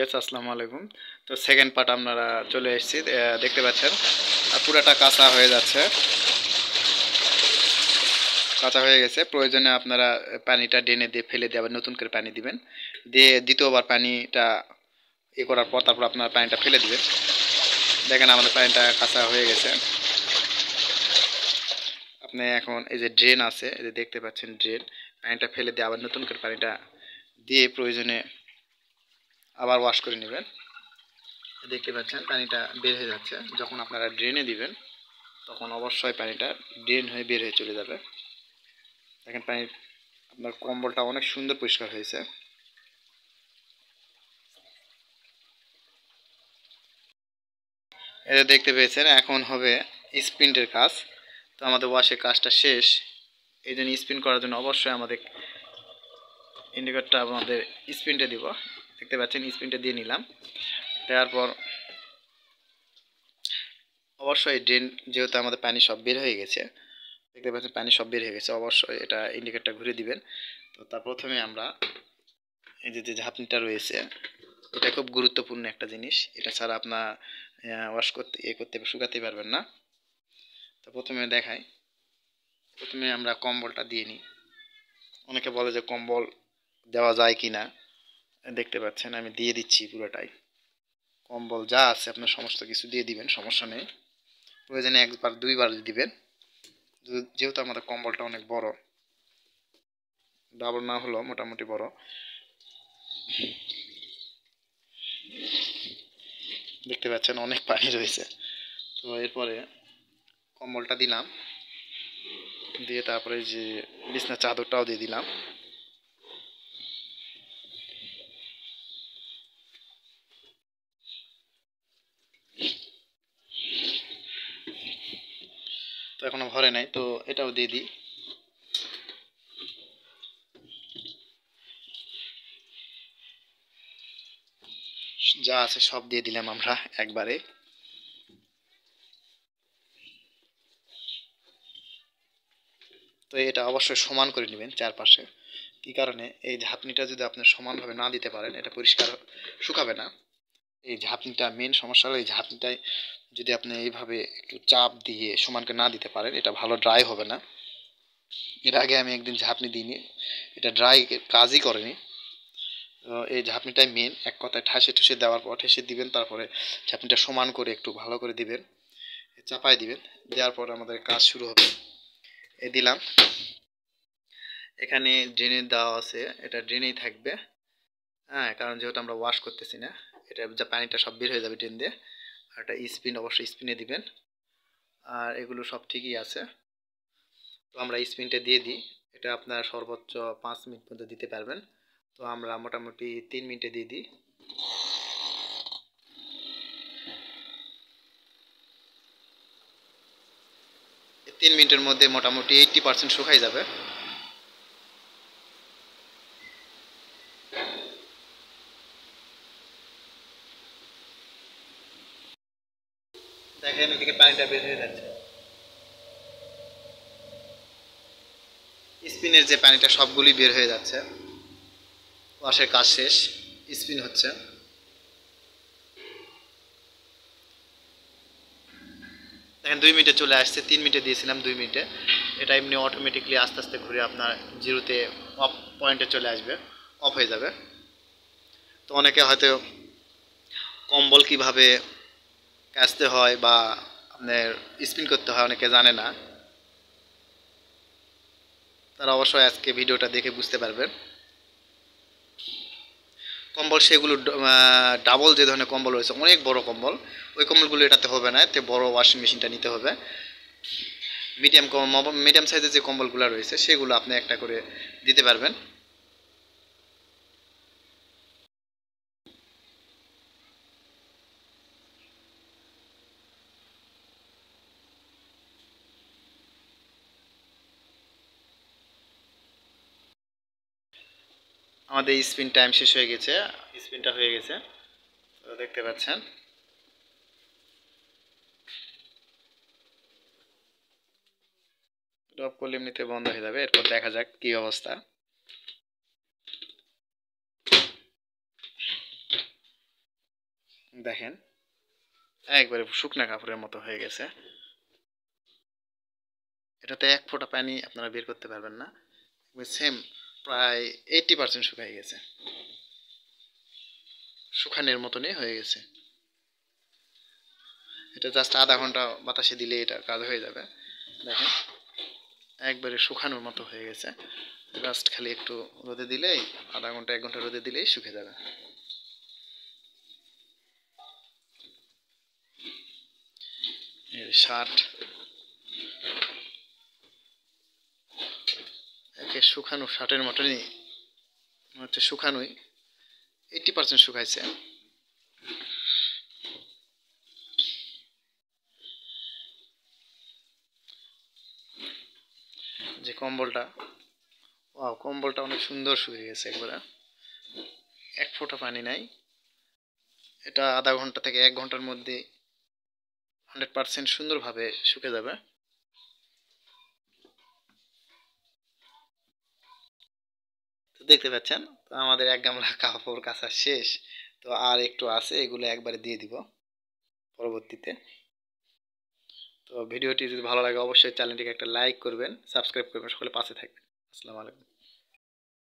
আসসালামু আলাইকুম। তো সেকেন্ড পার্ট আপনারা চলে এসেছি, দেখতে পাচ্ছেন পুরাটা কাঁচা হয়ে যাচ্ছে, কাঁচা হয়ে গেছে। প্রয়োজনে আপনারা পানিটা ড্রেনে দিয়ে ফেলে দিয়ে আবার নতুন করে পানি দিবেন, দিয়ে দ্বিতীয়বার পানিটা করার পর তারপর আপনারা পানিটা ফেলে দিবেন। দেখেন আমাদের পানিটা কাঁচা হয়ে গেছে। আপনি এখন এই যে ড্রেন আছে, এই যে দেখতে পাচ্ছেন ড্রেন, পানিটা ফেলে দিয়ে আবার নতুন করে পানিটা দিয়ে প্রয়োজনে আবার ওয়াশ করে নেবেন। দেখতে পাচ্ছেন পানিটা বের হয়ে যাচ্ছে। যখন আপনারা ড্রেনে দিবেন তখন অবশ্যই পানিটা ড্রেন হয়ে বের হয়ে চলে যাবে। দেখেন পানি, আপনার কম্বলটা অনেক সুন্দর পরিষ্কার হয়েছে। এটা দেখতে পেয়েছেন, এখন হবে স্প্রিন্টের কাজ। তো আমাদের ওয়াশের কাজটা শেষ। এই জন্য স্পিন করার জন্য অবশ্যই আমাদের ইন্ডিকেটরটা আমাদের স্পিনটা দিব। দেখতে পাচ্ছেন স্পিনটা দিয়ে নিলাম। দেওয়ার পর অবশ্যই ড্রেন, যেহেতু আমাদের পানি সব বের হয়ে গেছে, দেখতে পাচ্ছেন পানি সব বের হয়ে গেছে, অবশ্যই এটা ইন্ডিকেটরটা ঘুরে দিবেন। তো তার প্রথমে আমরা এই যে ঝাপনিটা রয়েছে, এটা খুব গুরুত্বপূর্ণ একটা জিনিস। এটা ছাড়া আপনার ওয়াশ করতে শুকাতে পারবেন না। তো প্রথমে দেখাই, প্রথমে আমরা কম্বলটা দিয়ে নিই। অনেকে বলে যে কম্বল দেওয়া যায় কি না। দেখতে পাচ্ছেন আমি দিয়ে দিচ্ছি পুরোটাই। কম্বল যা আছে আপনার সমস্ত কিছু দিয়ে দিবেন, সমস্যা নেই। প্রয়োজনে একবার দুইবার দিবেন, যেহেতু আমাদের কম্বলটা অনেক বড়, ডাবল না হলেও মোটামুটি বড়। দেখতে পাচ্ছেন অনেক পানি রয়েছে। তো এরপরে কম্বলটা দিলাম, দিয়ে তারপরে যে বিছনার চাদরটাও দিয়ে দিলাম। তো এখনো ভরে নাই, তো এটাও দিয়ে দিই। যা আছে সব দিয়ে দিলাম আমরা একবারে। তো এটা অবশ্যই সমান করে নেবেন চারপাশে। কি কারণে, এই ঝাপনিটা যদি আপনি সমানভাবে না দিতে পারেন এটা পরিষ্কার শুকাবে না। এই ঝাপনিটা মেন সমস্যা হলো, এই ঝাপনিটাই যদি আপনি এইভাবে একটু চাপ দিয়ে সমান করে না দিতে পারেন এটা ভালো ড্রাই হবে না। এর আগে আমি একদিন ঝাপনি দিইনি, এটা ড্রাই কাজই করেনি। তো এই ঝাপনিটাই মেন, এক কথায় ঠাসে ঠুসে দেওয়ার পর ঠেসে দিবেন, তারপরে ঝাপনিটা সমান করে একটু ভালো করে দিবেন, চাপাই দিবেন। দেওয়ার পর আমাদের কাজ শুরু হবে। এ দিলাম, এখানে ড্রেনে দেওয়া আছে, এটা ড্রেনেই থাকবে। হ্যাঁ, কারণ যেহেতু আমরা ওয়াশ করতেছি না, এটা যা পানিটা সব বের হয়ে যাবে ড্রেন দিয়ে। আর একটা স্পিন অবশ্যই স্পিনে দিবেন। আর এগুলো সব ঠিকই আছে। তো আমরা স্পিনটা দিয়ে দিই। এটা আপনার সর্বোচ্চ 5 মিনিট পর্যন্ত দিতে পারবেন। তো আমরা মোটামুটি 3 মিনিটে দিয়ে দিই। 3 মিনিটের মধ্যে মোটামুটি 80% শুকাই যাবে। দেখেন এদিকে পানিটা বের হয়ে যাচ্ছে। স্পিনের যে পানিটা সবগুলি বের হয়ে যাচ্ছে। ওয়াশের কাজ শেষ, স্পিন হচ্ছে। দেখেন 2 মিনিটে চলে আসছে, 3 মিনিটে দিয়েছিলাম 2 মিনিটে। এটা এমনি অটোমেটিকলি আস্তে আস্তে ঘুরে আপনার জিরোতে অফ পয়েন্টে চলে আসবে, অফ হয়ে যাবে। তো অনেকে হয়তো কম্বল কিভাবে কাচতে হয় বা আপনার স্পিন করতে হয় অনেকে জানে না, তারা অবশ্যই আজকে ভিডিওটা দেখে বুঝতে পারবেন। কম্বল সেগুলো ডাবল যে ধরনের কম্বল রয়েছে, অনেক বড় কম্বল, ওই কম্বলগুলো এটাতে হবে না, এতে বড় ওয়াশিং মেশিনটা নিতে হবে। মিডিয়াম সাইজের যে কম্বলগুলো রয়েছে সেগুলো আপনি একটা করে দিতে পারবেন। আমাদের স্পিন টাইম শেষ হয়ে গেছে, স্পিনটা হয়ে গেছে। তো দেখতে পাচ্ছেন ড্রপ করলে এমনিতে বন্ধ হয়ে যাবে। এরপর দেখা যাক কি অবস্থা। দেখেন একবারে শুকনা কাপড়ের মতো হয়ে গেছে। এটাতে এক ফোঁটা পানি আপনারা বের করতে পারবেন না। সেম প্রায় 80% শুকাই গেছে, শুকানোর মতনই হয়ে গেছে। এটা জাস্ট আধা ঘন্টা বাতাসে দিলে এটা কাজ হয়ে যাবে। দেখেন একবারে শুকানোর মতো হয়ে গেছে। জাস্ট খালি একটু রোদে দিলেই, আধা ঘন্টা 1 ঘন্টা রোদে দিলেই শুকে যাবে। শার্ট একে শুকানো শার্টের মতনই হচ্ছে, শুকানোই 80% শুকাইছে। যে কম্বলটা, ওয়াও কম্বলটা অনেক সুন্দর শুকিয়ে গেছে একবারে, এক ফোঁটা পানি নাই। এটা আধা ঘন্টা থেকে 1 ঘন্টার মধ্যে 100% সুন্দরভাবে শুকে যাবে। তো দেখতে পাচ্ছেন, তো আমাদের 1 গামলা কাপড় কাচা শেষ। তো আর একটু আছে, এগুলো একবারে দিয়ে দিব পরবর্তীতে। তো ভিডিওটি যদি ভালো লাগে অবশ্যই চ্যানেলটিকে একটা লাইক করবেন, সাবস্ক্রাইব করবেন, সকলে পাশে থাকবেন। আসসালামু আলাইকুম।